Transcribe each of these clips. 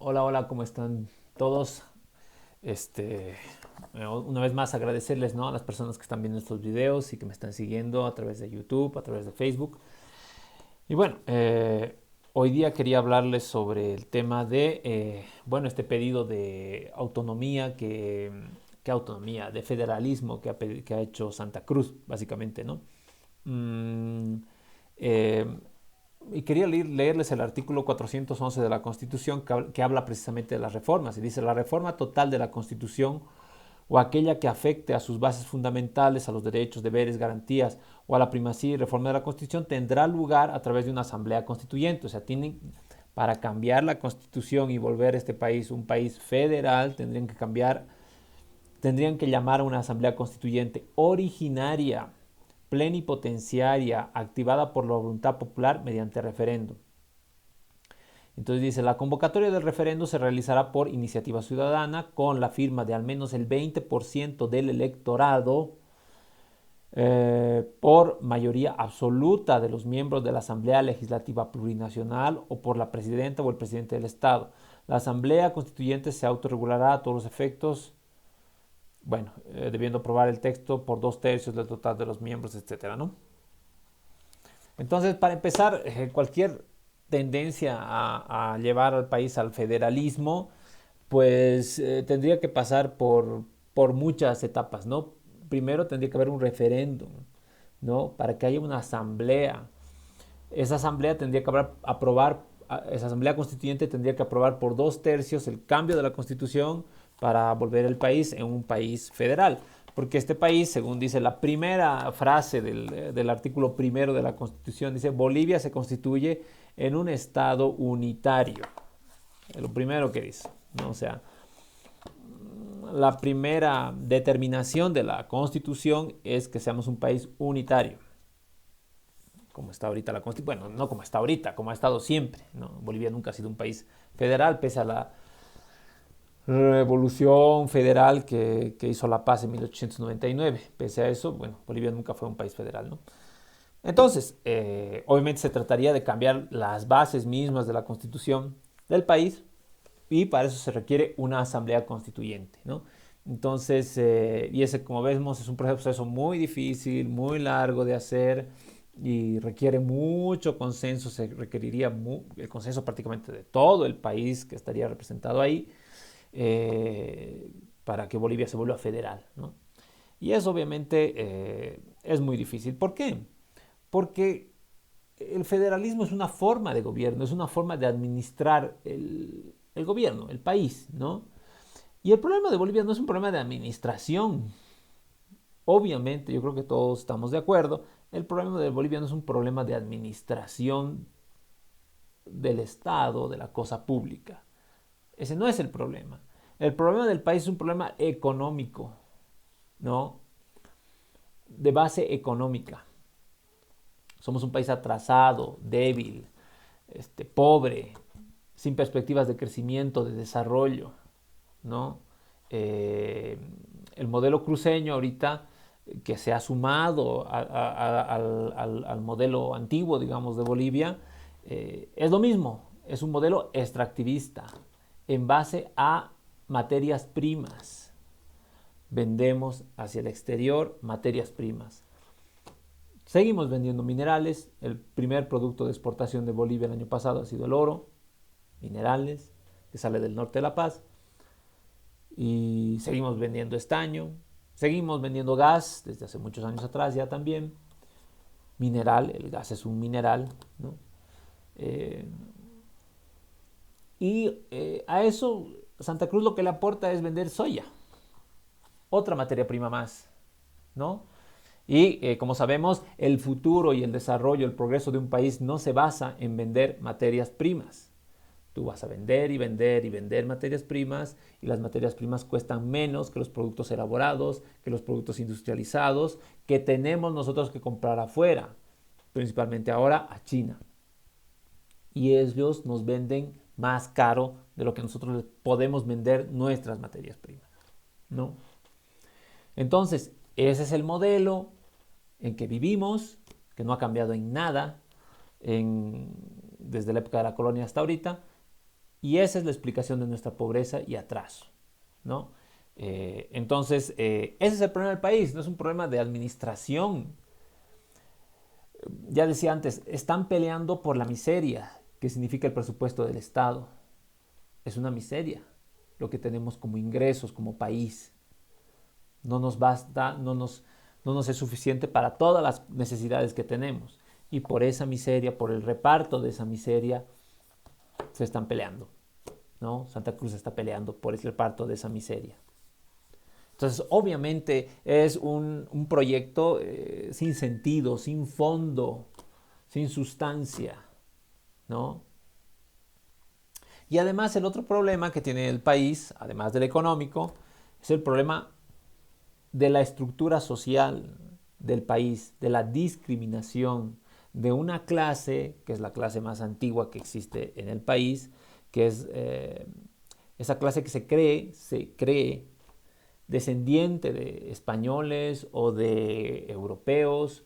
Hola, hola, ¿cómo están todos? Una vez más agradecerles, ¿no?, a las personas que están viendo estos videos y que me están siguiendo a través de YouTube, a través de Facebook. Y bueno, hoy día quería hablarles sobre el tema de, bueno, este pedido de autonomía autonomía, de federalismo que ha hecho Santa Cruz, básicamente, ¿no? Mm, eh, y quería leerles el artículo 411 de la Constitución que habla precisamente de las reformas. Y dice: la reforma total de la Constitución o aquella que afecte a sus bases fundamentales, a los derechos, deberes, garantías o a la primacía y reforma de la Constitución tendrá lugar a través de una asamblea constituyente. O sea, para cambiar la Constitución y volver este país un país federal, tendrían que llamar a una asamblea constituyente originaria, plenipotenciaria, activada por la voluntad popular mediante referendo. Entonces dice: la convocatoria del referendo se realizará por iniciativa ciudadana con la firma de al menos el 20% del electorado, por mayoría absoluta de los miembros de la Asamblea Legislativa Plurinacional o por la presidenta o el presidente del Estado. La Asamblea Constituyente se autorregulará a todos los efectos, bueno, debiendo aprobar el texto por 2/3 del total de los miembros, etcétera, ¿no? Entonces, para empezar, cualquier tendencia a llevar al país al federalismo, pues tendría que pasar por muchas etapas, ¿no? Primero tendría que haber un referéndum, ¿no? Para que haya una asamblea. Esa asamblea tendría que aprobar, esa asamblea constituyente tendría que aprobar por 2/3 el cambio de la constitución para volver el país en un país federal. Porque este país, según dice la primera frase del artículo primero de la Constitución, dice: Bolivia se constituye en un estado unitario. Es lo primero que dice, ¿no? O sea, la primera determinación de la Constitución es que seamos un país unitario, como está ahorita la Constitución. Bueno, no como está ahorita, como ha estado siempre, ¿no? Bolivia nunca ha sido un país federal, pese a la revolución federal que hizo la paz en 1899. Pese a eso, bueno, Bolivia nunca fue un país federal, ¿no? Entonces, obviamente se trataría de cambiar las bases mismas de la Constitución del país, y para eso se requiere una asamblea constituyente, ¿no? Entonces, y ese, como vemos, es un proceso muy difícil, muy largo de hacer y requiere mucho consenso. Se requeriría el consenso prácticamente de todo el país que estaría representado ahí, para que Bolivia se vuelva federal, ¿no? Y eso obviamente es muy difícil. ¿Por qué? Porque el federalismo es una forma de gobierno, es una forma de administrar el gobierno, el país, ¿no? Y el problema de Bolivia no es un problema de administración. Obviamente, yo creo que todos estamos de acuerdo. El problema de Bolivia no es un problema de administración del Estado, de la cosa pública. Ese no es el problema. El problema del país es un problema económico, ¿no? De base económica. Somos un país atrasado, débil, pobre, sin perspectivas de crecimiento, de desarrollo, ¿no? Eh, el modelo cruceño ahorita, que se ha sumado al modelo antiguo, digamos, de Bolivia, es lo mismo, es un modelo extractivista en base a materias primas. Vendemos hacia el exterior materias primas. Seguimos vendiendo minerales. El primer producto de exportación de Bolivia el año pasado ha sido el oro, minerales, que sale del norte de La Paz. Y seguimos vendiendo estaño, seguimos vendiendo gas desde hace muchos años atrás ya también. Mineral, el gas es un mineral, ¿no? Eh, a eso Santa Cruz lo que le aporta es vender soya, otra materia prima más, ¿no? Y como sabemos, el futuro y el desarrollo, el progreso de un país no se basa en vender materias primas. Tú vas a vender y vender y vender materias primas, y las materias primas cuestan menos que los productos elaborados, que los productos industrializados que tenemos nosotros que comprar afuera, principalmente ahora a China. Y ellos nos venden más caro de lo que nosotros les podemos vender nuestras materias primas, ¿no? Entonces, ese es el modelo en que vivimos, que no ha cambiado en nada desde la época de la colonia hasta ahorita. Y esa es la explicación de nuestra pobreza y atraso, ¿no? Entonces, ese es el problema del país, no es un problema de administración. Ya decía antes, están peleando por la miseria, que significa el presupuesto del Estado. Es una miseria lo que tenemos como ingresos, como país. No nos basta, no nos es suficiente para todas las necesidades que tenemos. Y por esa miseria, por el reparto de esa miseria, se están peleando, ¿no? Santa Cruz está peleando por el reparto de esa miseria. Entonces, obviamente es un proyecto sin sentido, sin fondo, sin sustancia, ¿no? Y además el otro problema que tiene el país, además del económico, es el problema de la estructura social del país, de la discriminación de una clase, que es la clase más antigua que existe en el país, que es esa clase que se cree descendiente de españoles o de europeos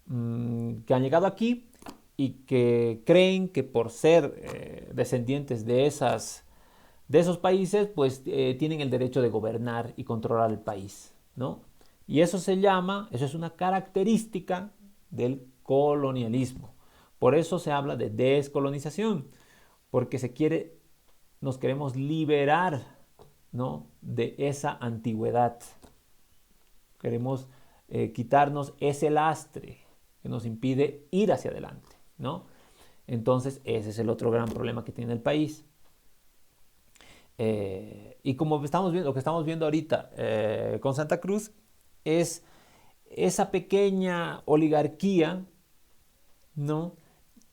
que han llegado aquí y que creen que por ser descendientes de esos países, pues tienen el derecho de gobernar y controlar el país, ¿no? Y eso eso es una característica del colonialismo. Por eso se habla de descolonización, porque nos queremos liberar, ¿no? De esa antigüedad. Queremos quitarnos ese lastre que nos impide ir hacia adelante, ¿no? Entonces, ese es el otro gran problema que tiene el país. Y como estamos viendo, lo que estamos viendo ahorita con Santa Cruz es esa pequeña oligarquía, ¿no?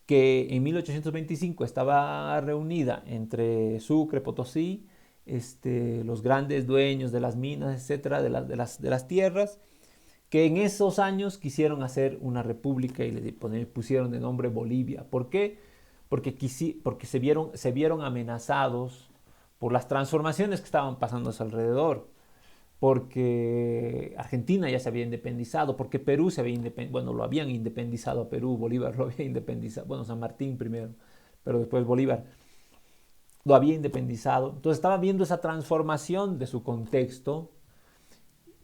Que en 1825 estaba reunida entre Sucre, Potosí, los grandes dueños de las minas, etcétera, de las tierras, que en esos años quisieron hacer una república y le pusieron de nombre Bolivia. ¿Por qué? Porque se vieron amenazados por las transformaciones que estaban pasando a su alrededor, porque Argentina ya se había independizado, porque Perú se había independizado, bueno, lo habían independizado a Perú, Bolívar lo había independizado, bueno, San Martín primero, pero después Bolívar lo había independizado. Entonces estaba viendo esa transformación de su contexto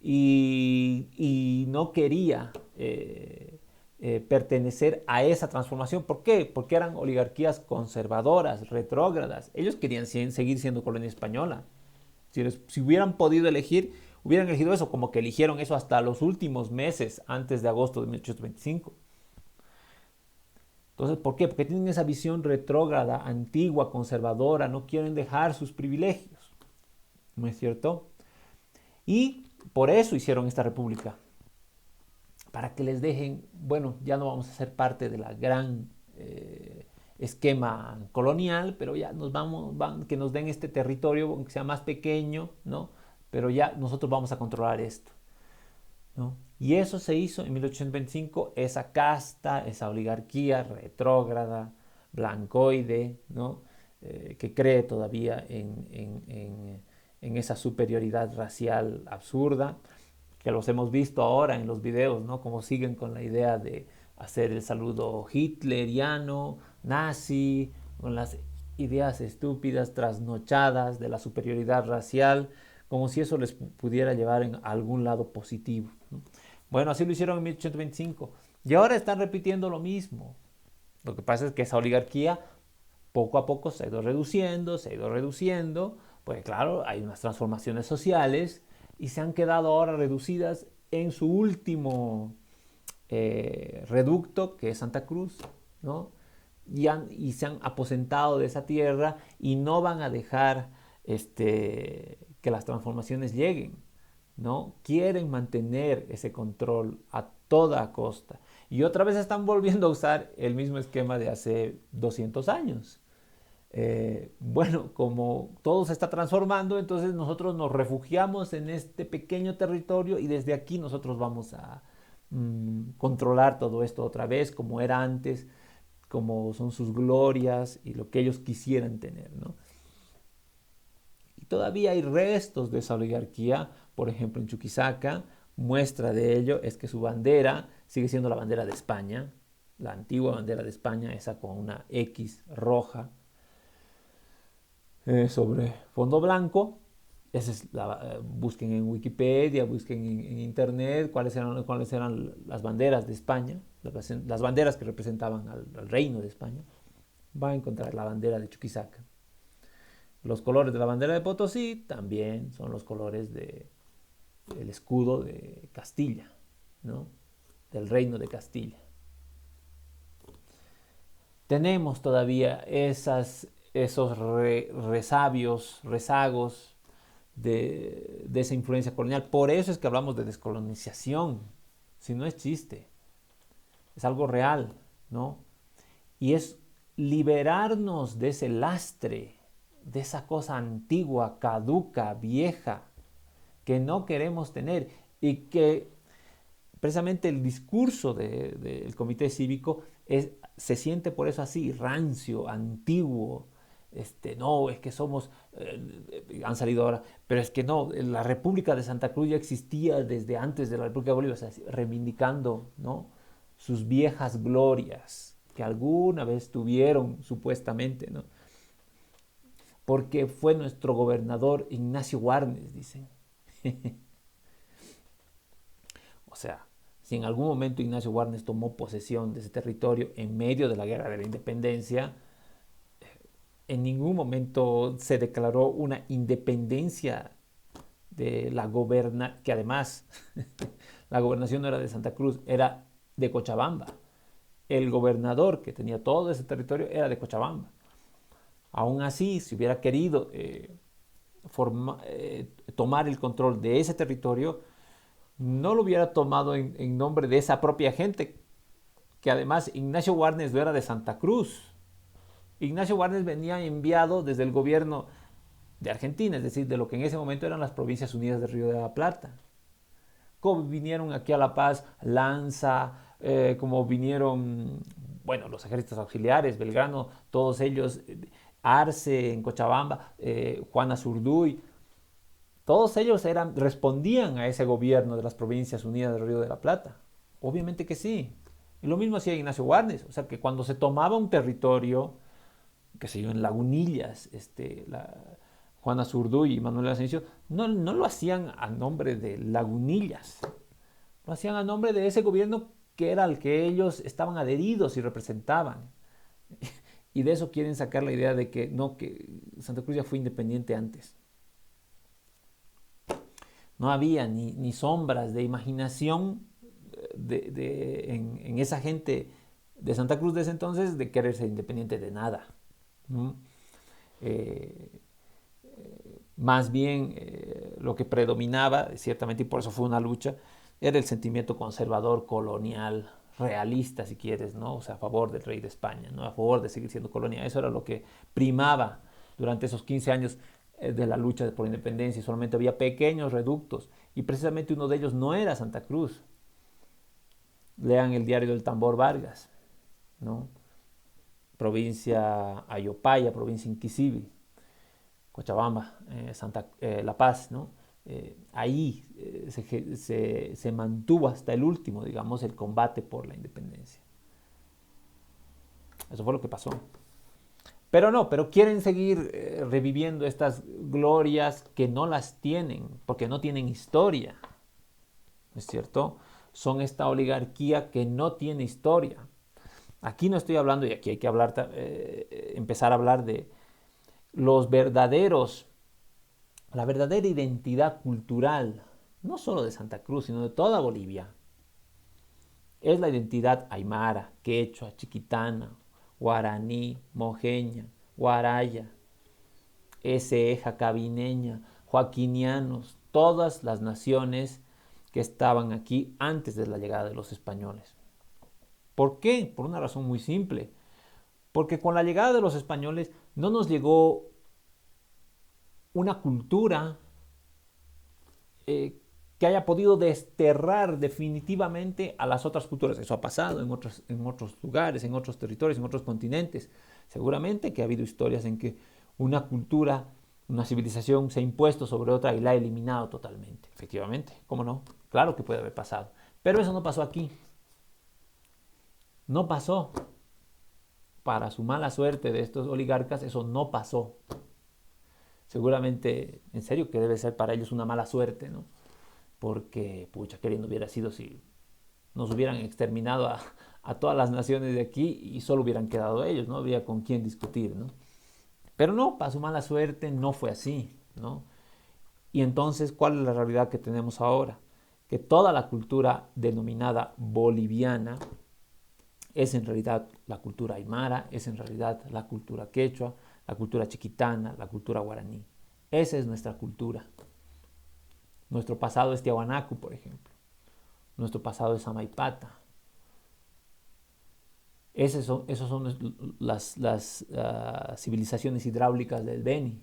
y no quería pertenecer a esa transformación. ¿Por qué? Porque eran oligarquías conservadoras, retrógradas. Ellos querían seguir siendo colonia española. Si hubieran podido elegir, hubieran elegido eso, como que eligieron eso hasta los últimos meses antes de agosto de 1825. Entonces, ¿por qué? Porque tienen esa visión retrógrada, antigua, conservadora, no quieren dejar sus privilegios. ¿No es cierto? Y por eso hicieron esta república, para que les dejen, bueno, ya no vamos a ser parte de la gran esquema colonial, pero ya que nos den este territorio, aunque sea más pequeño, ¿no? Pero ya nosotros vamos a controlar esto, ¿no? Y eso se hizo en 1825, esa casta, esa oligarquía retrógrada, blancoide, ¿no? Que cree todavía en esa superioridad racial absurda, que los hemos visto ahora en los videos, ¿no? Como siguen con la idea de hacer el saludo hitleriano, nazi, con las ideas estúpidas, trasnochadas de la superioridad racial, como si eso les pudiera llevar en algún lado positivo, ¿no? Bueno, así lo hicieron en 1825 y ahora están repitiendo lo mismo. Lo que pasa es que esa oligarquía poco a poco se ha ido reduciendo, pues claro, hay unas transformaciones sociales y se han quedado ahora reducidas en su último reducto, que es Santa Cruz, ¿no? Y se han aposentado de esa tierra y no van a dejar que las transformaciones lleguen, ¿no? Quieren mantener ese control a toda costa. Y otra vez están volviendo a usar el mismo esquema de hace 200 años. Bueno, como todo se está transformando, entonces nosotros nos refugiamos en este pequeño territorio y desde aquí nosotros vamos a controlar todo esto otra vez, como era antes, como son sus glorias y lo que ellos quisieran tener, ¿no? Y todavía hay restos de esa oligarquía, por ejemplo en Chuquisaca, muestra de ello es que su bandera sigue siendo la bandera de España, la antigua bandera de España, esa con una X roja, sobre fondo blanco. Busquen en Wikipedia, busquen en Internet cuáles eran las banderas de España, las banderas que representaban al reino de España. Va a encontrar la bandera de Chuquisaca. Los colores de la bandera de Potosí también son los colores del escudo de Castilla, ¿no? Del reino de Castilla. Tenemos todavía esos rezagos de esa influencia colonial. Por eso es que hablamos de descolonización. Si no es chiste, es algo real, ¿no? Y es liberarnos de ese lastre, de esa cosa antigua, caduca, vieja, que no queremos tener y que precisamente el discurso del comité cívico se siente por eso así, rancio, antiguo. No, es que somos, han salido ahora, pero es que no, la República de Santa Cruz ya existía desde antes de la República de Bolivia, o sea, reivindicando, ¿no?, sus viejas glorias que alguna vez tuvieron supuestamente, ¿no? Porque fue nuestro gobernador Ignacio Warnes, dicen. O sea, si en algún momento Ignacio Warnes tomó posesión de ese territorio en medio de la Guerra de la Independencia, en ningún momento se declaró una independencia de la gobernación, que además la gobernación no era de Santa Cruz, era de Cochabamba. El gobernador que tenía todo ese territorio era de Cochabamba. Aún así, si hubiera querido tomar el control de ese territorio, no lo hubiera tomado en nombre de esa propia gente, que además Ignacio Warnes no era de Santa Cruz. Ignacio Warnes venía enviado desde el gobierno de Argentina, es decir, de lo que en ese momento eran las Provincias Unidas del Río de la Plata. Como vinieron aquí a La Paz, Lanza, como vinieron, bueno, los ejércitos auxiliares, Belgrano, todos ellos, Arce en Cochabamba, Juana Zurduy, todos ellos respondían a ese gobierno de las Provincias Unidas del Río de la Plata. Obviamente que sí. Y lo mismo hacía Ignacio Warnes. O sea, que cuando se tomaba un territorio, que se yo, en Lagunillas, Juana Zurduy y Manuel Asensio, no lo hacían a nombre de Lagunillas. Lo hacían a nombre de ese gobierno que era al que ellos estaban adheridos y representaban. Y de eso quieren sacar la idea de que no, que Santa Cruz ya fue independiente antes. No había ni sombras de imaginación en esa gente de Santa Cruz de ese entonces de querer ser independiente de nada. Más bien lo que predominaba, ciertamente, y por eso fue una lucha, era el sentimiento conservador, colonial, realista, si quieres, ¿no? O sea, a favor del rey de España, ¿no? A favor de seguir siendo colonia. Eso era lo que primaba durante esos 15 años de la lucha por la independencia, y solamente había pequeños reductos, y precisamente uno de ellos no era Santa Cruz. Lean el diario del Tambor Vargas, ¿no? Provincia Ayopaya, provincia Inquisibil, Cochabamba, La Paz, ¿no? Ahí se mantuvo hasta el último, digamos, el combate por la independencia. Eso fue lo que pasó. Pero quieren seguir reviviendo estas glorias que no las tienen, porque no tienen historia, ¿no es cierto? Son esta oligarquía que no tiene historia. Aquí no estoy hablando, y aquí hay que empezar a hablar de la verdadera identidad cultural, no solo de Santa Cruz, sino de toda Bolivia. Es la identidad aymara, quechua, chiquitana, guaraní, mojeña, guaraya, jacabineña, joaquinianos, todas las naciones que estaban aquí antes de la llegada de los españoles. ¿Por qué? Por una razón muy simple. Porque con la llegada de los españoles no nos llegó una cultura que haya podido desterrar definitivamente a las otras culturas. Eso ha pasado en otros lugares, en otros territorios, en otros continentes. Seguramente que ha habido historias en que una cultura, una civilización se ha impuesto sobre otra y la ha eliminado totalmente. Efectivamente, ¿cómo no? Claro que puede haber pasado. Pero eso no pasó aquí. No pasó. Para su mala suerte de estos oligarcas, eso no pasó. Seguramente, en serio, que debe ser para ellos una mala suerte, ¿no? Porque, pucha, qué lindo hubiera sido si nos hubieran exterminado a todas las naciones de aquí y solo hubieran quedado ellos, no habría con quién discutir, ¿no? Pero no, para su mala suerte no fue así, ¿no? Y entonces, ¿cuál es la realidad que tenemos ahora? Que toda la cultura denominada boliviana es en realidad la cultura aymara, es en realidad la cultura quechua, la cultura chiquitana, la cultura guaraní. Esa es nuestra cultura. Nuestro pasado es Tiahuanacu, por ejemplo. Nuestro pasado es Amaipata. Esas son las civilizaciones hidráulicas del Beni.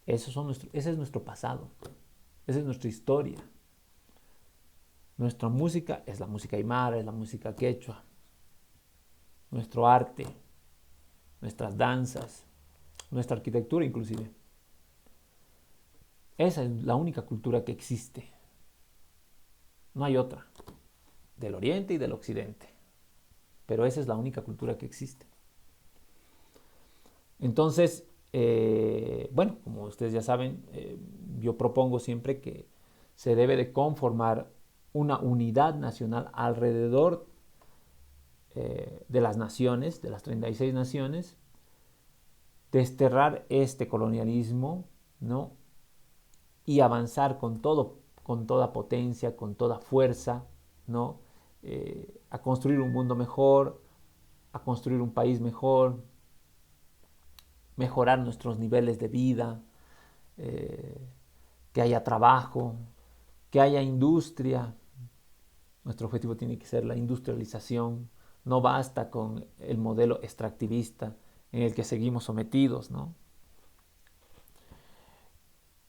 Ese es nuestro pasado. Esa es nuestra historia. Nuestra música es la música aymara, es la música quechua. Nuestro arte, nuestras danzas, nuestra arquitectura inclusive. Esa es la única cultura que existe. No hay otra. Del oriente y del occidente. Pero esa es la única cultura que existe. Entonces, bueno, como ustedes ya saben, yo propongo siempre que se debe de conformar una unidad nacional alrededor de las naciones, de las 36 naciones, desterrar este colonialismo, ¿no? Y avanzar con todo, con toda potencia, con toda fuerza, ¿no? A construir un mundo mejor, a construir un país mejor, mejorar nuestros niveles de vida, eh, que haya trabajo, que haya industria. Nuestro objetivo tiene que ser la industrialización. No basta con el modelo extractivista en el que seguimos sometidos, ¿no?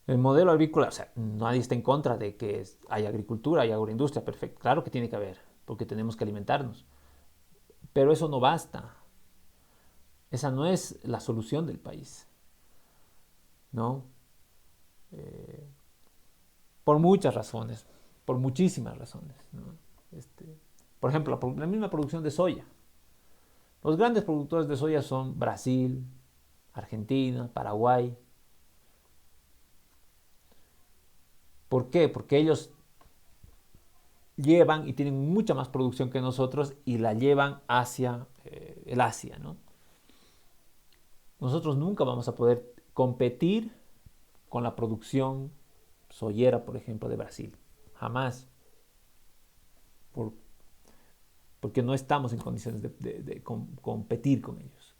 El modelo agrícola, o sea, nadie está en contra de que haya agricultura, haya agroindustria, perfecto. Claro que tiene que haber, porque tenemos que alimentarnos. Pero eso no basta. Esa no es la solución del país, ¿no? Eh, por muchas razones, por muchísimas razones, ¿no? Por ejemplo, la misma producción de soya. Los grandes productores de soya son Brasil, Argentina, Paraguay. ¿Por qué? Porque ellos llevan y tienen mucha más producción que nosotros y la llevan hacia el Asia, ¿no? Nosotros nunca vamos a poder competir con la producción soyera, por ejemplo, de Brasil. Jamás. Por, porque no estamos en condiciones de competir con ellos.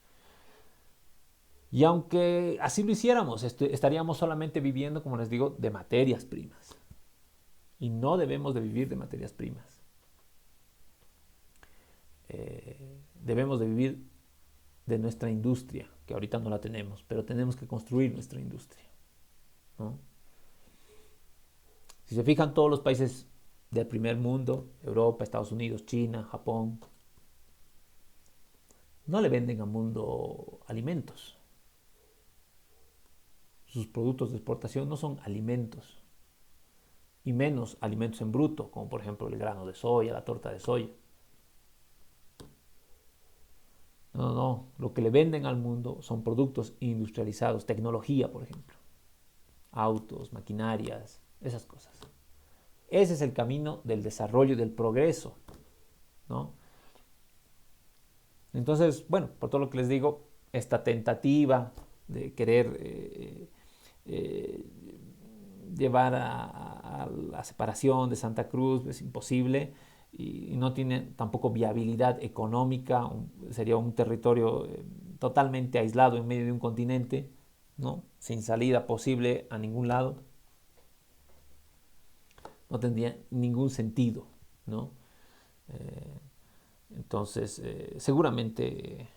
Y aunque así lo hiciéramos, estaríamos solamente viviendo, como les digo, de materias primas. Y no debemos de vivir de materias primas. Debemos de vivir de nuestra industria, que ahorita no la tenemos, pero tenemos que construir nuestra industria, ¿no? Si se fijan, todos los países del primer mundo, Europa, Estados Unidos, China, Japón, no le venden al mundo alimentos. Sus productos de exportación no son alimentos, y menos alimentos en bruto, como por ejemplo el grano de soya, la torta de soya. No, no, lo que le venden al mundo son productos industrializados, tecnología, por ejemplo, autos, maquinarias, esas cosas. Ese es el camino del desarrollo y del progreso, ¿no? Entonces, bueno, por todo lo que les digo, esta tentativa de querer eh, llevar a la separación de Santa Cruz es imposible y no tiene tampoco viabilidad económica, sería un territorio totalmente aislado en medio de un continente, ¿no? Sin salida posible a ningún lado. No tendría ningún sentido, ¿no? Eh, entonces, seguramente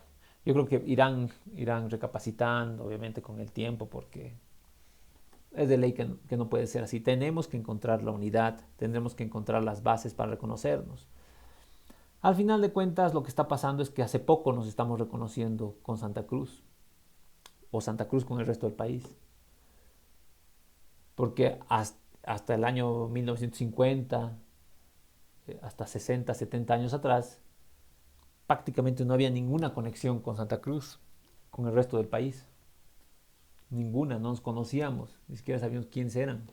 yo creo que irán recapacitando, obviamente, con el tiempo, porque es de ley que no puede ser así. Tenemos que encontrar la unidad, tendremos que encontrar las bases para reconocernos. Al final de cuentas, lo que está pasando es que hace poco nos estamos reconociendo con Santa Cruz, o Santa Cruz con el resto del país, porque hasta el año 1950, hasta 60, 70 años atrás, prácticamente no había ninguna conexión con Santa Cruz, con el resto del país. Ninguna, no nos conocíamos, ni siquiera sabíamos quiénes eran.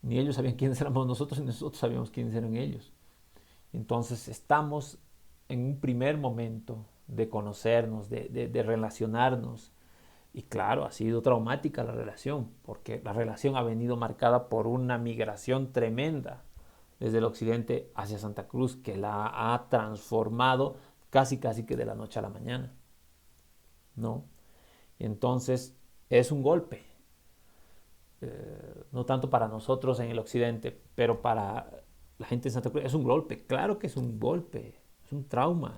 Ni ellos sabían quiénes éramos nosotros, ni nosotros sabíamos quiénes eran ellos. Entonces estamos en un primer momento de conocernos, de relacionarnos. Y claro, ha sido traumática la relación, porque la relación ha venido marcada por una migración tremenda desde el occidente hacia Santa Cruz, que la ha transformado casi que de la noche a la mañana, ¿no? Y entonces es un golpe, no tanto para nosotros en el occidente, pero para la gente de Santa Cruz es un golpe, claro que es un golpe, es un trauma.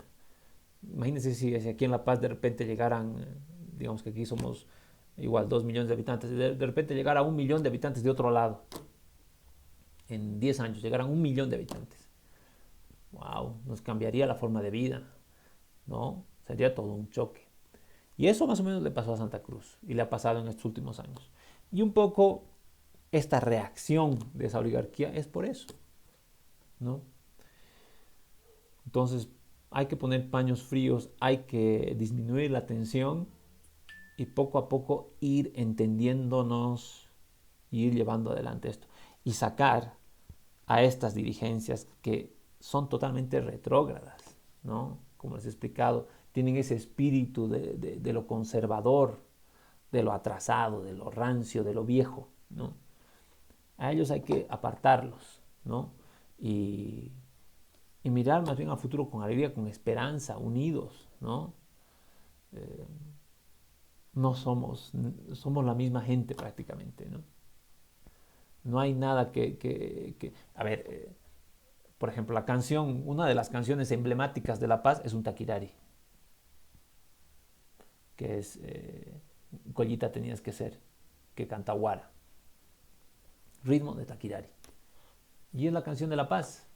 Imagínense si aquí en La Paz de repente llegaran, digamos que aquí somos igual 2 millones de habitantes, de repente llegara 1 millón de habitantes de otro lado, en 10 años llegaran 1 millón de habitantes. Wow, nos cambiaría la forma de vida, ¿no? Sería todo un choque. Y eso más o menos le pasó a Santa Cruz y le ha pasado en estos últimos años. Y un poco esta reacción de esa oligarquía es por eso, ¿no? Entonces hay que poner paños fríos, hay que disminuir la tensión y poco a poco ir entendiéndonos y ir llevando adelante esto. Y sacar a estas dirigencias que son totalmente retrógradas, ¿no? Como les he explicado, tienen ese espíritu de lo conservador, de lo atrasado, de lo rancio, de lo viejo, ¿no? A ellos hay que apartarlos, ¿no? Y, y mirar más bien al futuro con alegría, con esperanza, unidos, ¿no? Eh, no somos la misma gente prácticamente, ¿no? No hay nada a ver, por ejemplo, la canción, una de las canciones emblemáticas de La Paz es un taquirari, que es Collita tenías que ser, que canta Guara, ritmo de taquirari. Y es la canción de La Paz.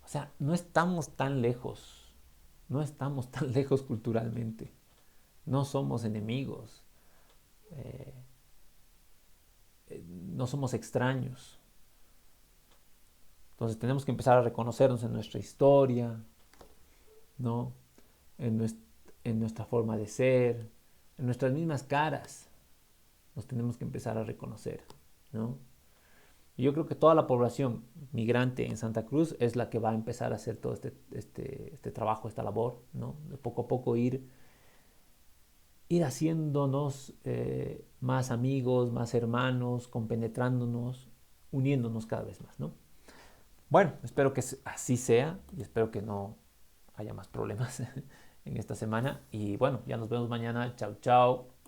O sea, no estamos tan lejos, no estamos tan lejos culturalmente, no somos enemigos, eh, no somos extraños. Entonces tenemos que empezar a reconocernos en nuestra historia, ¿no? En, en nuestra forma de ser, en nuestras mismas caras. Nos tenemos que empezar a reconocer, ¿no? Y yo creo que toda la población migrante en Santa Cruz es la que va a empezar a hacer todo este trabajo, esta labor, ¿no? De poco a poco ir haciéndonos más amigos, más hermanos, compenetrándonos, uniéndonos cada vez más, ¿no? Bueno, espero que así sea y espero que no haya más problemas en esta semana. Y bueno, ya nos vemos mañana. Chao, chao.